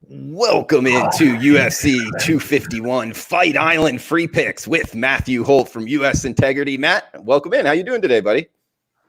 Welcome into UFC 251 Fight Island Free Picks with Matthew Holt from US Integrity. Matt, welcome in. How you doing today, buddy?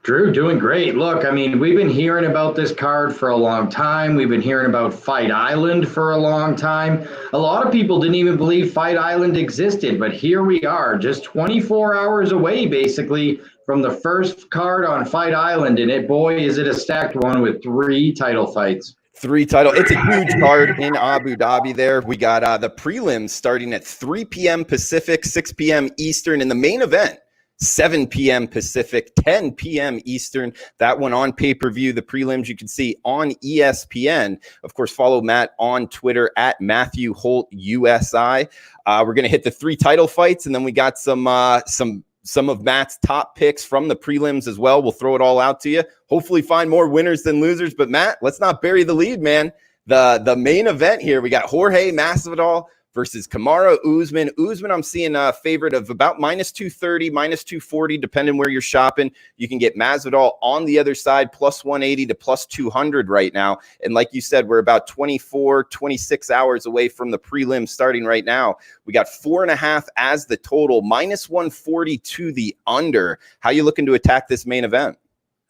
Drew, doing great. Look, I mean, we've been hearing about this card for a long time. We've been hearing about Fight Island for a long time. A lot of people didn't even believe Fight Island existed, but here we are, just 24 hours away, basically, from the first card on Fight Island. And boy, is it a stacked one with 3 title fights. It's a huge card in Abu Dhabi there. We got the prelims starting at 3 p.m. Pacific, 6 p.m. Eastern, and the main event, 7 p.m. Pacific, 10 p.m. Eastern. That one on pay-per-view. The prelims you can see on ESPN. Of course, follow Matt on Twitter at Matthew Holt USI. We're going to hit the 3 title fights, and then we got some of Matt's top picks from the prelims as well. We'll throw it all out to you. Hopefully find more winners than losers. But Matt, let's not bury the lead, man. The main event here, we got Jorge Masvidal versus Kamaru Usman. Usman, I'm seeing a favorite of about minus 230, minus 240, depending where you're shopping. You can get Masvidal on the other side, plus 180 to plus 200 right now. And like you said, we're about 24, 26 hours away from the prelim starting right now. We got 4.5 as the total, minus 140 to the under. How you looking to attack this main event?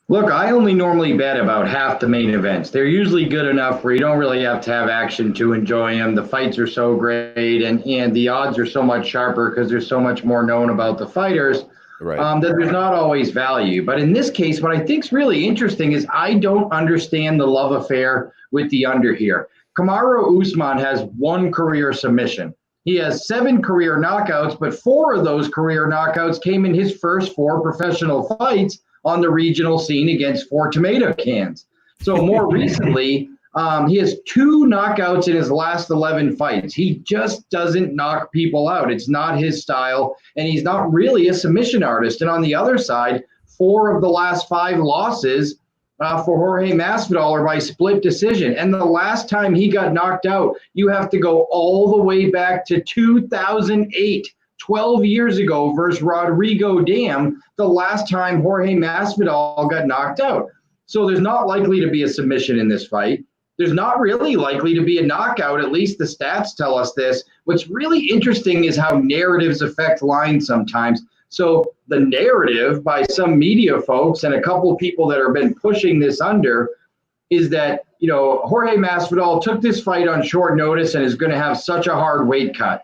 Look, I only normally bet about half the main events. They're usually good enough where you don't really have to have action to enjoy them. The fights are so great, and the odds are so much sharper because there's so much more known about the fighters, right, that there's not always value. But in this case, what I think is really interesting is I don't understand the love affair with the under here. Kamaru Usman has 1 career submission. He has 7 career knockouts, but 4 of those career knockouts came in his first 4 professional fights on the regional scene against 4 tomato cans. So more recently, he has 2 knockouts in his last 11 fights. He just doesn't knock people out. It's not his style, and he's not really a submission artist. And on the other side, 4 of the last 5 losses for Jorge Masvidal are by split decision. And the last time he got knocked out, you have to go all the way back to 2008. 12 years ago versus Rodrigo Dam, the last time Jorge Masvidal got knocked out. So there's not likely to be a submission in this fight. There's not really likely to be a knockout. At least the stats tell us this. What's really interesting is how narratives affect lines sometimes. So the narrative by some media folks and a couple of people that have been pushing this under is that, Jorge Masvidal took this fight on short notice and is going to have such a hard weight cut.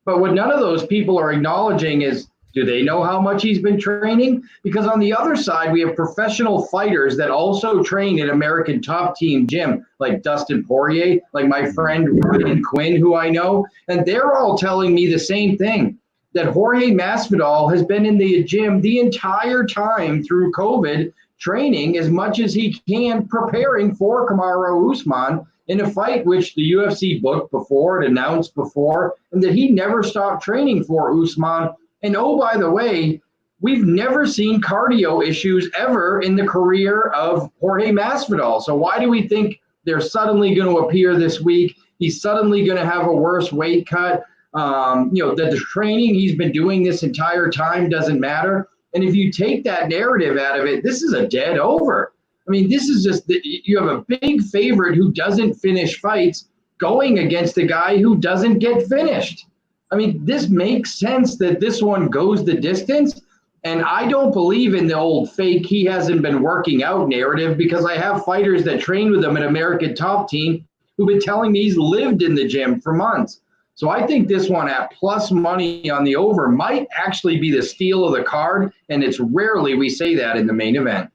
But what none of those people are acknowledging is, do they know how much he's been training? Because on the other side, we have professional fighters that also train at American Top Team gym, like Dustin Poirier, like my friend Ryan Quinn, who I know. And they're all telling me the same thing, that Jorge Masvidal has been in the gym the entire time through COVID, training as much as he can, preparing for Kamaru Usman in a fight which the UFC booked before, it announced before, and that he never stopped training for Usman. And oh, by the way, we've never seen cardio issues ever in the career of Jorge Masvidal. So why do we think they're suddenly going to appear this week? He's suddenly going to have a worse weight cut. The training he's been doing this entire time doesn't matter. And if you take that narrative out of it, this is a dead over. I mean, this is just you have a big favorite who doesn't finish fights going against a guy who doesn't get finished. I mean, this makes sense that this one goes the distance. And I don't believe in the old fake he hasn't been working out narrative, because I have fighters that train with him at American Top Team who've been telling me he's lived in the gym for months. So I think this one at plus money on the over might actually be the steal of the card. And it's rarely we say that in the main event.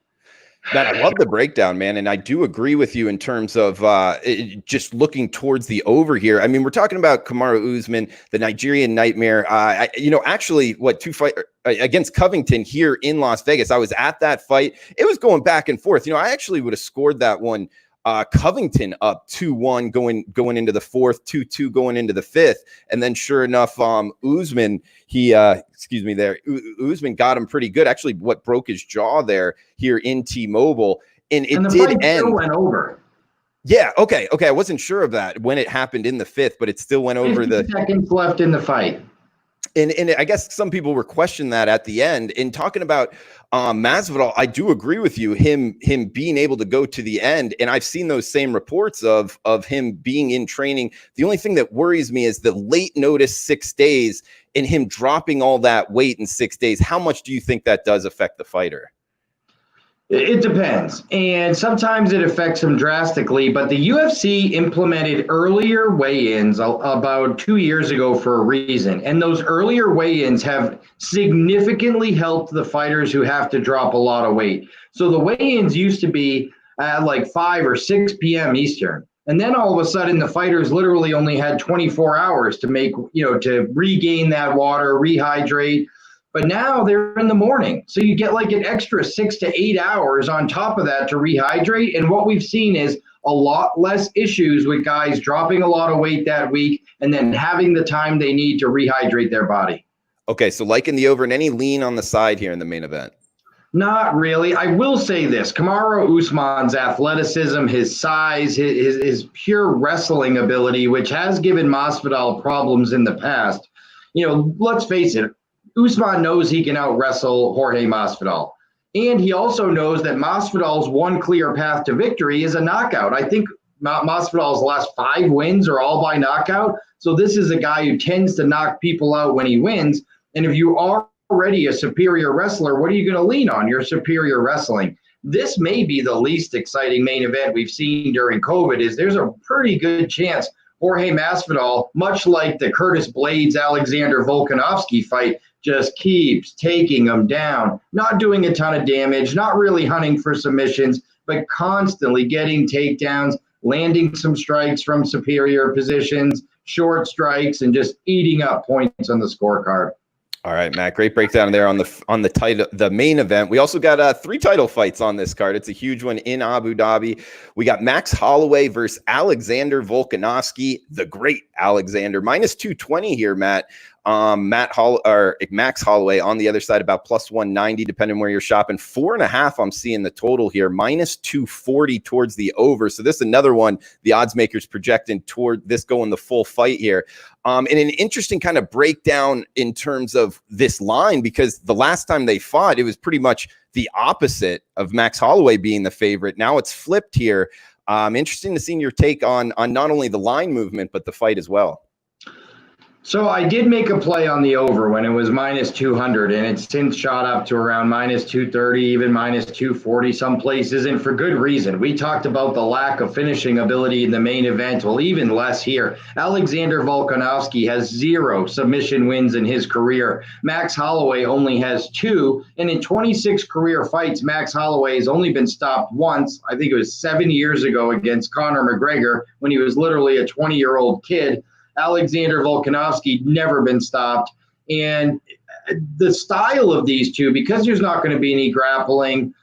Man, I love the breakdown, man. And I do agree with you in terms of just looking towards the over here. I mean, we're talking about Kamaru Usman, the Nigerian nightmare. Actually, 2 fight against Covington here in Las Vegas. I was at that fight. It was going back and forth. I actually would have scored that one. Covington up 2-1 going into the 4th, 2-2 going into the 5th, and then sure enough, Usman Usman got him pretty good. Actually, what broke his jaw there here in T-Mobile, and it did end. Still went over. Yeah, okay. I wasn't sure of that when it happened in the 5th, but it still went over. 50 seconds left in the fight. And I guess some people were questioning that at the end. In talking about Masvidal, I do agree with you. Him being able to go to the end, and I've seen those same reports of him being in training. The only thing that worries me is the late notice 6 days and him dropping all that weight in 6 days. How much do you think that does affect the fighter? It depends. And sometimes it affects them drastically, but the UFC implemented earlier weigh-ins about 2 years ago for a reason. And those earlier weigh-ins have significantly helped the fighters who have to drop a lot of weight. So the weigh-ins used to be at like 5 or 6 p.m. Eastern. And then all of a sudden the fighters literally only had 24 hours to make, to regain that water, rehydrate. But now they're in the morning. So you get like an extra 6 to 8 hours on top of that to rehydrate. And what we've seen is a lot less issues with guys dropping a lot of weight that week and then having the time they need to rehydrate their body. Okay, so like in the over, and any lean on the side here in the main event? Not really. I will say this. Kamaru Usman's athleticism, his size, his pure wrestling ability, which has given Masvidal problems in the past. Let's face it. Usman knows he can out-wrestle Jorge Masvidal. And he also knows that Masvidal's one clear path to victory is a knockout. I think Masvidal's last 5 wins are all by knockout. So this is a guy who tends to knock people out when he wins. And if you are already a superior wrestler, what are you going to lean on? Your superior wrestling. This may be the least exciting main event we've seen during COVID. There's a pretty good chance Jorge Masvidal, much like the Curtis Blades Alexander Volkanovski fight, just keeps taking them down, not doing a ton of damage, not really hunting for submissions, but constantly getting takedowns, landing some strikes from superior positions, short strikes, and just eating up points on the scorecard. All right, Matt, great breakdown there on the title, the main event. We also got 3 title fights on this card. It's a huge one in Abu Dhabi. We got Max Holloway versus Alexander Volkanovski, the great Alexander, minus 220 here, Matt. Max Holloway on the other side about plus 190, depending where you're shopping. 4.5, I'm seeing the total here, minus 240 towards the over. So this is another one the odds makers projecting toward this going the full fight here. And an interesting kind of breakdown in terms of this line, because the last time they fought, it was pretty much the opposite of Max Holloway being the favorite. Now it's flipped here. Interesting to see your take on not only the line movement, but the fight as well. So I did make a play on the over when it was minus 200, and it's since shot up to around minus 230, even minus 240 some places, and for good reason. We talked about the lack of finishing ability in the main event. Well, even less here. Alexander Volkanovski has 0 submission wins in his career. Max Holloway only has 2, and in 26 career fights, Max Holloway has only been stopped once. I think it was 7 years ago against Conor McGregor when he was literally a 20-year-old kid. Alexander Volkanovski never been stopped. And the style of these two, because there's not going to be any grappling,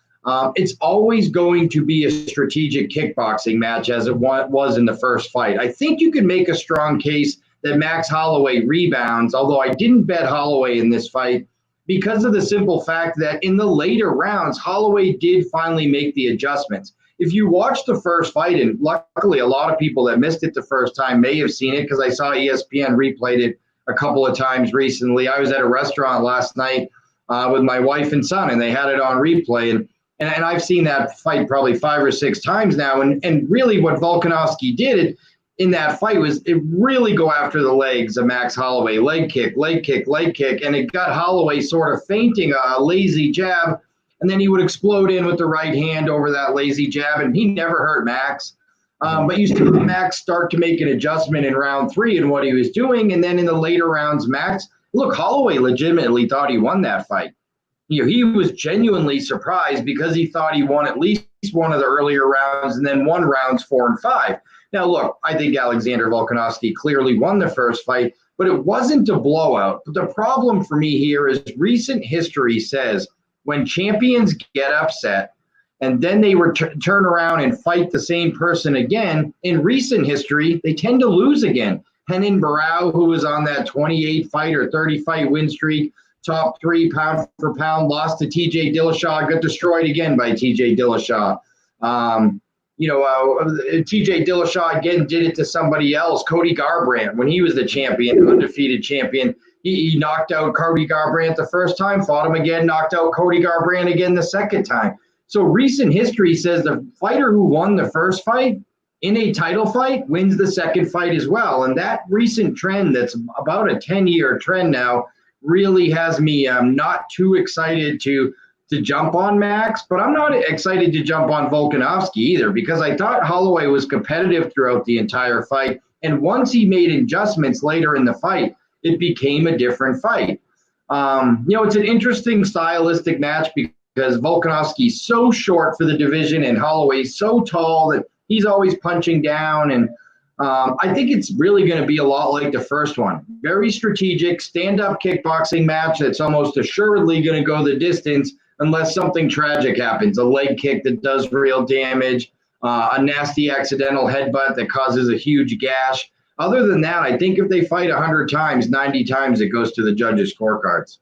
it's always going to be a strategic kickboxing match as it was in the first fight. I think you can make a strong case that Max Holloway rebounds, although I didn't bet Holloway in this fight because of the simple fact that in the later rounds, Holloway did finally make the adjustments. If you watch the first fight, and luckily a lot of people that missed it the first time may have seen it because I saw ESPN replayed it a couple of times recently. I was at a restaurant last night with my wife and son, and they had it on replay. And I've seen that fight probably 5 or 6 times now. And really what Volkanovski did in that fight was it really go after the legs of Max Holloway. Leg kick, leg kick, leg kick. And it got Holloway sort of feinting a lazy jab. And then he would explode in with the right hand over that lazy jab, and he never hurt Max. But you see Max start to make an adjustment in round 3 in what he was doing, and then in the later rounds, Holloway legitimately thought he won that fight. He was genuinely surprised because he thought he won at least one of the earlier rounds and then won rounds 4 and 5. Now, look, I think Alexander Volkanovski clearly won the first fight, but it wasn't a blowout. But the problem for me here is recent history says when champions get upset and then they turn around and fight the same person again, in recent history, they tend to lose again. Henan Barao, who was on that 28 fight or 30 fight win streak, top 3 pound for pound, lost to TJ Dillashaw, got destroyed again by TJ Dillashaw. TJ Dillashaw again did it to somebody else, Cody Garbrandt, when he was the champion, undefeated champion. He knocked out Cody Garbrandt the first time, fought him again, knocked out Cody Garbrandt again the second time. So recent history says the fighter who won the first fight in a title fight wins the second fight as well. And that recent trend, that's about a 10-year trend now, really has me not too excited to jump on Max, but I'm not excited to jump on Volkanovski either, because I thought Holloway was competitive throughout the entire fight. And once he made adjustments later in the fight, it became a different fight. It's an interesting stylistic match because Volkanovski's so short for the division and Holloway's so tall that he's always punching down. And I think it's really going to be a lot like the first one. Very strategic, stand-up kickboxing match that's almost assuredly going to go the distance unless something tragic happens, a leg kick that does real damage, a nasty accidental headbutt that causes a huge gash. Other than that, I think if they fight 100 times, 90 times, it goes to the judges' scorecards.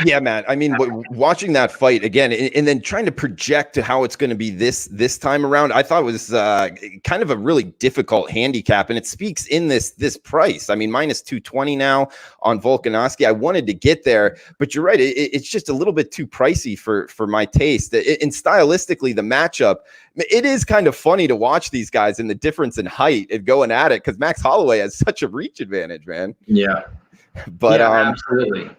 Yeah, man. I mean, watching that fight again, and then trying to project to how it's going to be this time around, I thought was kind of a really difficult handicap, and it speaks in this price. I mean, minus 220 now on Volkanovski. I wanted to get there, but you're right. It's just a little bit too pricey for my taste. And stylistically, the matchup, it is kind of funny to watch these guys and the difference in height and going at it because Max Holloway has such a reach advantage, man. Yeah, but absolutely.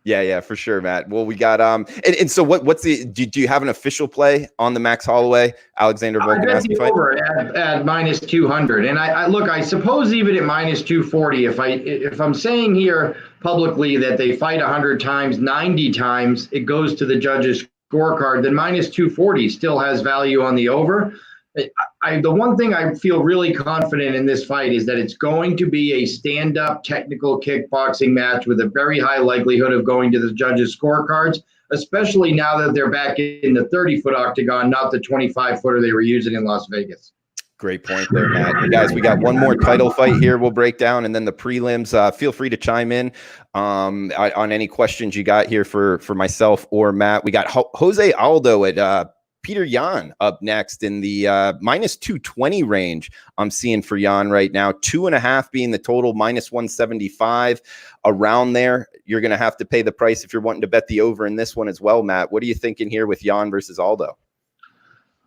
Yeah, for sure, Matt. Well, we got and so what's the do you have an official play on the Max Holloway Alexander Volkanovski fight? Over at minus 200, and I look, I suppose even at minus 240, if I'm saying here publicly that they fight 100 times, 90 times, it goes to the judges' scorecard, then minus 240 still has value on the over. The one thing I feel really confident in this fight is that it's going to be a stand-up technical kickboxing match with a very high likelihood of going to the judges' scorecards, especially now that they're back in the 30-foot octagon, not the 25-footer they were using in Las Vegas. Great point there, Matt. Guys, we got one more title fight here we'll break down, and then the prelims. Feel free to chime in on any questions you got here for myself or Matt. We got Jose Aldo at Petr Yan up next in the minus 220 range. I'm seeing for Yan right now, 2.5 being the total, minus 175 around there. You're going to have to pay the price if you're wanting to bet the over in this one as well, Matt. What are you thinking here with Yan versus Aldo?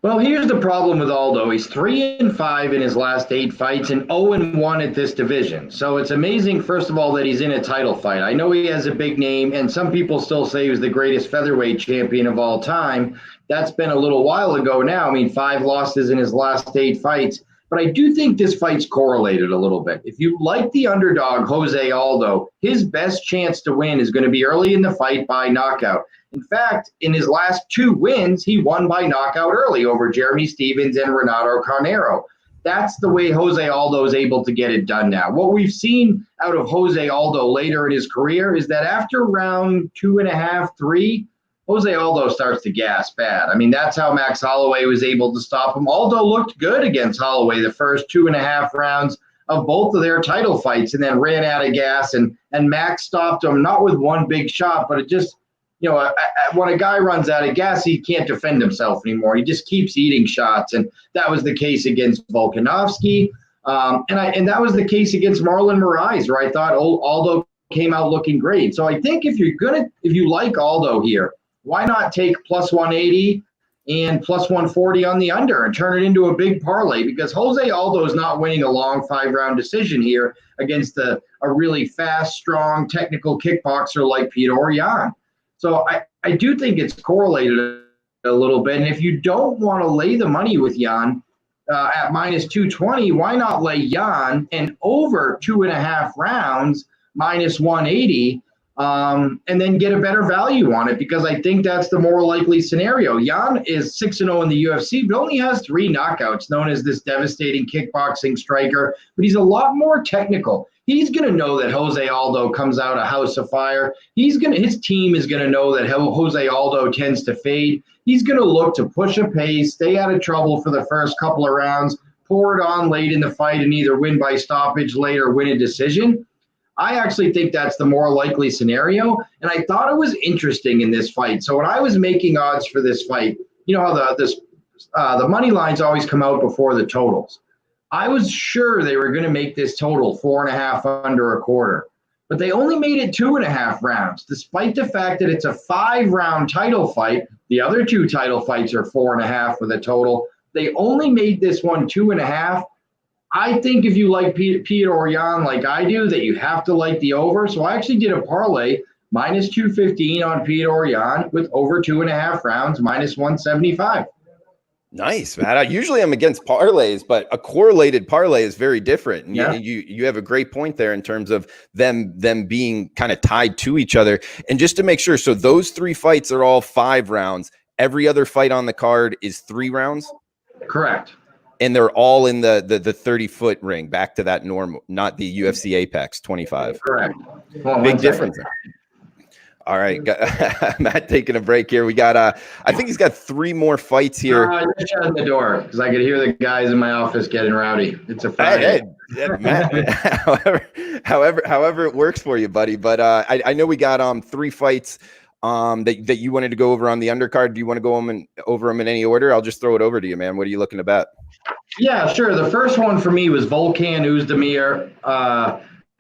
Well, here's the problem with Aldo. He's 3-5 in his last 8 fights and 0-1 at this division. So it's amazing, first of all, that he's in a title fight. I know he has a big name, and some people still say he was the greatest featherweight champion of all time. That's been a little while ago now. I mean, 5 losses in his last 8 fights. But I do think this fight's correlated a little bit. If you like the underdog, Jose Aldo, his best chance to win is going to be early in the fight by knockout. In fact, in his last 2 wins, he won by knockout early over Jeremy Stephens and Renato Carneiro. That's the way Jose Aldo is able to get it done now. What we've seen out of Jose Aldo later in his career is that after round 2.5, 3, Jose Aldo starts to gas bad. I mean, that's how Max Holloway was able to stop him. Aldo looked good against Holloway the first 2.5 rounds of both of their title fights and then ran out of gas, and Max stopped him, not with one big shot, but it just, when a guy runs out of gas, he can't defend himself anymore. He just keeps eating shots, and that was the case against Volkanovski, and that was the case against Marlon Moraes, where I thought Aldo came out looking great. So I think if you like Aldo here, why not take plus 180 and plus 140 on the under and turn it into a big parlay? Because Jose Aldo is not winning a long 5-round decision here against a really fast, strong, technical kickboxer like Petr Yan. So I do think it's correlated a little bit. And if you don't want to lay the money with Yan at minus 220, why not lay Yan and over 2.5 rounds minus 180 and then get a better value on it? Because I think that's the more likely scenario. Yan is 6-0 in the UFC, but only has 3 knockouts, known as this devastating kickboxing striker. But he's a lot more technical. He's going to know that Jose Aldo comes out a house of fire. His team is going to know that Jose Aldo tends to fade. He's going to look to push a pace, stay out of trouble for the first couple of rounds, pour it on late in the fight, and either win by stoppage late or win a decision. I actually think that's the more likely scenario, and I thought it was interesting in this fight. So when I was making odds for this fight, you know how the money lines always come out before the totals. I was sure they were going to make this total 4.5 under a quarter. but they only made it 2.5 rounds, despite the fact that it's a 5-round title fight. The other 2 title fights are 4.5 with a total. They only made this one 2.5. I think if you like Petr Yan like I do, that you have to like the over. So I actually did a parlay, minus 215 on Petr Yan with over 2.5 rounds, minus 175. Nice, man. Usually I'm against parlays, but a correlated parlay is very different. And yeah. you have a great point there in terms of them being kind of tied to each other. And just to make sure, so those 3 fights are all 5 rounds. Every other fight on the card is 3 rounds? Correct. And they're all in the 30-foot ring, back to that norm, not the UFC Apex 25. Correct. Big difference. All right, Matt taking a break here. We got, I think he's got 3 more fights here. You're shutting the door because I could hear the guys in my office getting rowdy. It's a Friday. Hey, Matt, however it works for you, buddy. But I know we got 3 fights that you wanted to go over on the undercard. Do you want to go over them in any order? I'll just throw it over to you, man. What are you looking to bet? Yeah, sure. The first one for me was Volkanovski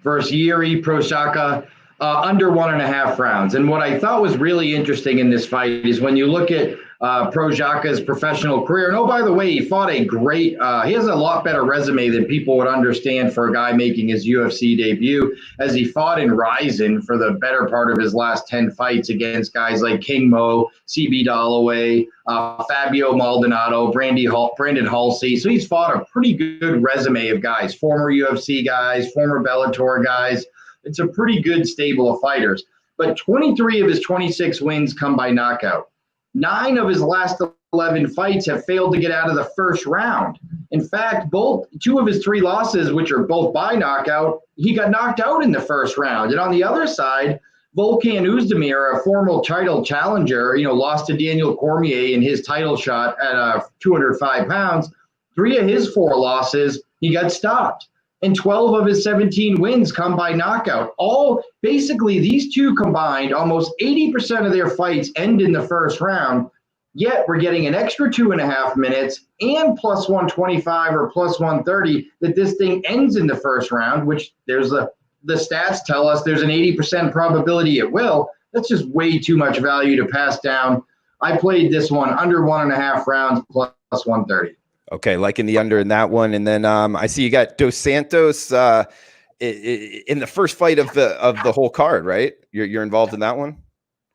versus Yuri Prochazka. Under 1.5 rounds. And what I thought was really interesting in this fight is when you look at Prochazka's professional career. And oh, by the way, he fought a great, he has a lot better resume than people would understand for a guy making his UFC debut, as he fought in Ryzen for the better part of his last 10 fights against guys like King Mo, CB Holloway, Fabio Maldonado, Brandon Halsey. So he's fought a pretty good resume of guys, former UFC guys, former Bellator guys. It's a pretty good stable of fighters. But 23 of his 26 wins come by knockout. 9 of his last 11 fights have failed to get out of the first round. In fact, 2 of his 3 losses, which are both by knockout, he got knocked out in the first round. And on the other side, Volkanovski, a former title challenger, lost to Daniel Cormier in his title shot at 205 pounds. 3 of his 4 losses, he got stopped. And 12 of his 17 wins come by knockout. Basically, these 2 combined, almost 80% of their fights end in the first round, yet we're getting an extra 2.5 minutes and plus 125 or plus 130 that this thing ends in the first round, which the stats tell us there's an 80% probability it will. That's just way too much value to pass down. I played this one under 1.5 rounds plus 130. Okay, like in the under in that one. And then I see you got Dos Santos in the first fight of the whole card, right? You're involved in that one?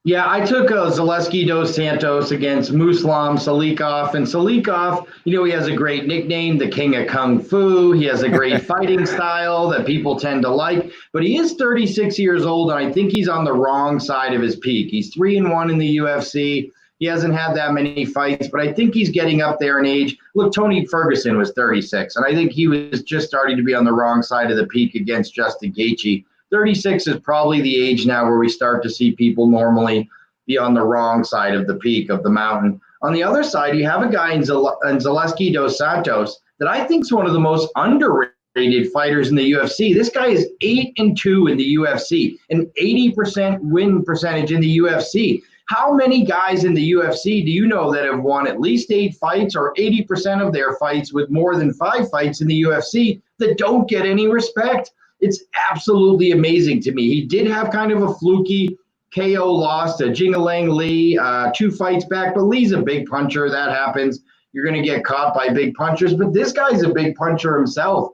Yeah, I took Zaleski Dos Santos against Muslim Salikov. And Salikov, he has a great nickname, the King of Kung Fu. He has a great fighting style that people tend to like. But he is 36 years old, and I think he's on the wrong side of his peak. He's 3-1 in the UFC. He hasn't had that many fights, but I think he's getting up there in age. Look, Tony Ferguson was 36, and I think he was just starting to be on the wrong side of the peak against Justin Gaethje. 36 is probably the age now where we start to see people normally be on the wrong side of the peak of the mountain. On the other side, you have a guy in Zaleski Dos Santos that I think is one of the most underrated fighters in the UFC. This guy is 8-2 in the UFC, an 80% win percentage in the UFC. How many guys in the UFC do you know that have won at least 8 fights or 80% of their fights with more than 5 fights in the UFC that don't get any respect? It's absolutely amazing to me. He did have kind of a fluky KO loss to Jingalang Lee 2 fights back, but Lee's a big puncher. That happens. You're going to get caught by big punchers, but this guy's a big puncher himself.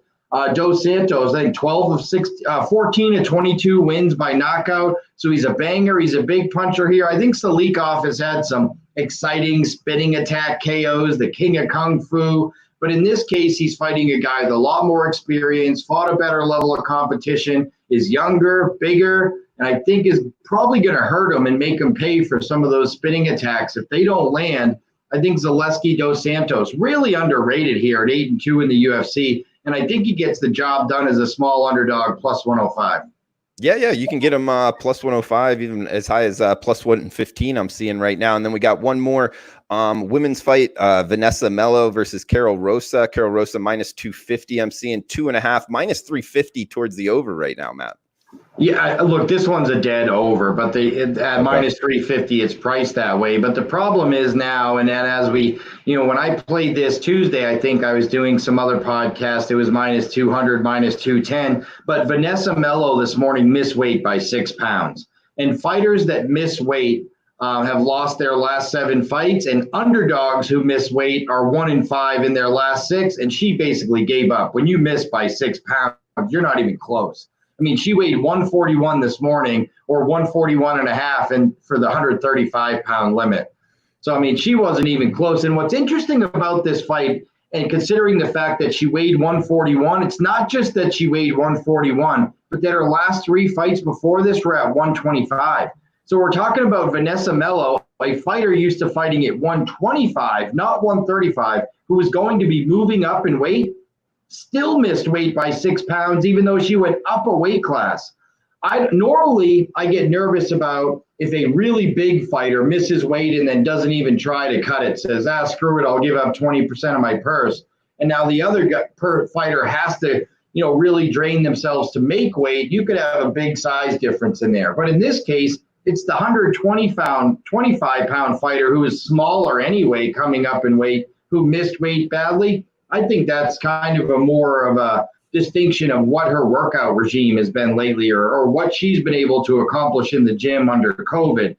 Dos Santos, I think 14 of 22 wins by knockout. So he's a banger. He's a big puncher here. I think Salikov has had some exciting spinning attack KOs, the King of Kung Fu. But in this case, he's fighting a guy with a lot more experience, fought a better level of competition, is younger, bigger, and I think is probably going to hurt him and make him pay for some of those spinning attacks. If they don't land, I think Zaleski Dos Santos, really underrated here at 8-2 in the UFC. And I think he gets the job done as a small underdog, plus 105. Yeah, you can get him plus 105, even as high as plus 115 I'm seeing right now. And then we got one more women's fight, Vanessa Mello versus Carol Rosa. Carol Rosa minus 250. I'm seeing 2.5, minus 350 towards the over right now, Matt. Yeah, look, this one's a dead over, but at minus 350, it's priced that way. But the problem is now, and then as when I played this Tuesday, I think I was doing some other podcast. It was minus 200, minus 210. But Vanessa Melo this morning missed weight by 6 pounds. And fighters that miss weight have lost their last 7 fights, and underdogs who miss weight are 1-5 in their last 6. And she basically gave up. When you miss by 6 pounds, you're not even close. I mean, she weighed 141 this morning, or 141 and a half, and for the 135-pound limit. So, I mean, she wasn't even close. And what's interesting about this fight, and considering the fact that she weighed 141, it's not just that she weighed 141, but that her last 3 fights before this were at 125. So we're talking about Vanessa Melo, a fighter used to fighting at 125, not 135, who was going to be moving up in weight, still missed weight by 6 pounds, even though she went up a weight class. Normally I get nervous about if a really big fighter misses weight and then doesn't even try to cut it, says, screw it, I'll give up 20% of my purse. And now the other fighter has to, really drain themselves to make weight. You could have a big size difference in there. But in this case, it's the 125-pound fighter who is smaller anyway, coming up in weight, who missed weight badly. I think that's kind of more of a distinction of what her workout regime has been lately, or what she's been able to accomplish in the gym under COVID.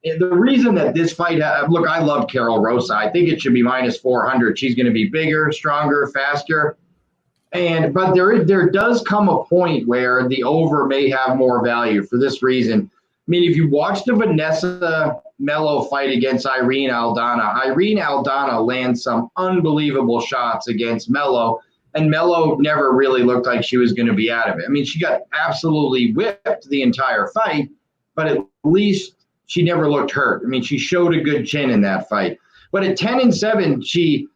And the reason that this fight, look, I love Carol Rosa. I think it should be minus 400. She's going to be bigger, stronger, faster. But there does come a point where the over may have more value for this reason. I mean, if you watch the Vanessa Melo fight against Irene Aldana lands some unbelievable shots against Melo, and Melo never really looked like she was going to be out of it. I mean, she got absolutely whipped the entire fight, but at least she never looked hurt. I mean, she showed a good chin in that fight. But at 10-7, she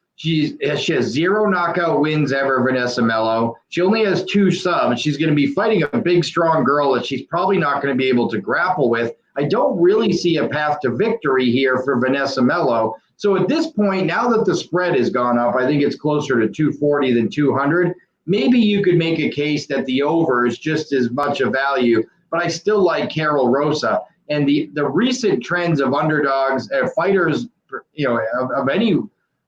has 0 knockout wins ever, Vanessa Melo. She only has 2 subs. She's going to be fighting a big, strong girl that she's probably not going to be able to grapple with. I don't really see a path to victory here for Vanessa Melo. So at this point, now that the spread has gone up, I think it's closer to 240 than 200. Maybe you could make a case that the over is just as much a value, but I still like Carol Rosa. And the recent trends of underdogs, fighters, of any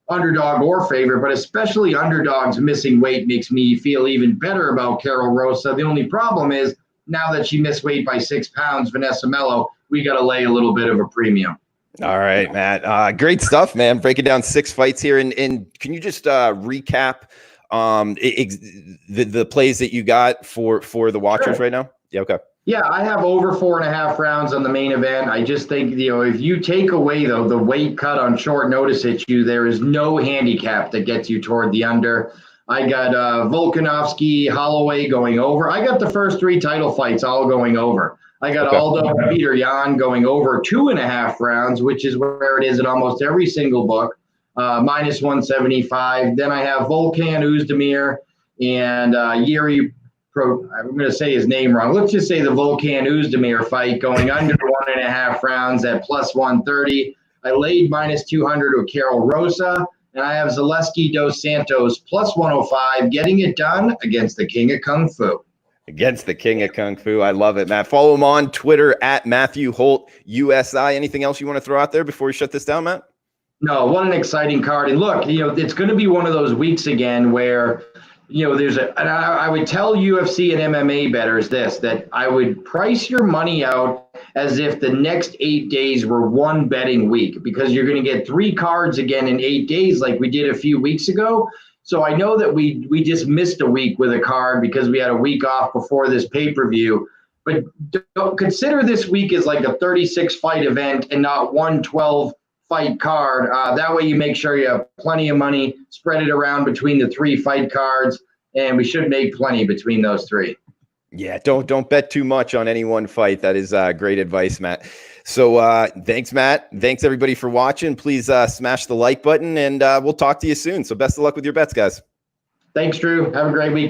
underdog or favorite, but especially underdogs missing weight makes me feel even better about Carol Rosa. The only problem is now that she missed weight by 6 pounds, Vanessa Melo, we got to lay a little bit of a premium. All right, Matt. Great stuff, man. Breaking down 6 fights here. And can you just recap the plays that you got for the watchers right now? Yeah, okay. Yeah, I have over 4.5 rounds on the main event. I just think, if you take away, though, the weight cut on short notice issue, there is no handicap that gets you toward the under. I got Volkanovski, Holloway going over. I got the first 3 title fights all going over. I got Aldo and Petr going over 2.5 rounds, which is where it is in almost every single book, minus 175. Then I have Volkan Oezdemir and Yuri. I'm going to say his name wrong. Let's just say the Volkan Oezdemir fight going under 1.5 rounds at plus 130. I laid minus 200 with Carol Rosa, and I have Zaleski dos Santos plus 105, getting it done against the King of Kung Fu. Against the King of Kung Fu. I love it, Matt. Follow him on Twitter at Matthew Holt USI. Anything else you want to throw out there before we shut this down, Matt? No, what an exciting card. And look, it's going to be one of those weeks again where and I would tell UFC and MMA bettors that I would price your money out as if the next 8 days were one betting week, because you're going to get 3 cards again in 8 days like we did a few weeks ago. So I know that we just missed a week with a card because we had a week off before this pay-per-view. But don't consider this week as like a 36-fight event and not one 12-fight card. That way you make sure you have plenty of money, spread it around between the 3 fight cards, and we should make plenty between those 3. Yeah, don't bet too much on any one fight. That is great advice, Matt. So thanks, Matt. Thanks, everybody, for watching. Please smash the like button, and we'll talk to you soon. So best of luck with your bets, guys. Thanks, Drew. Have a great weekend.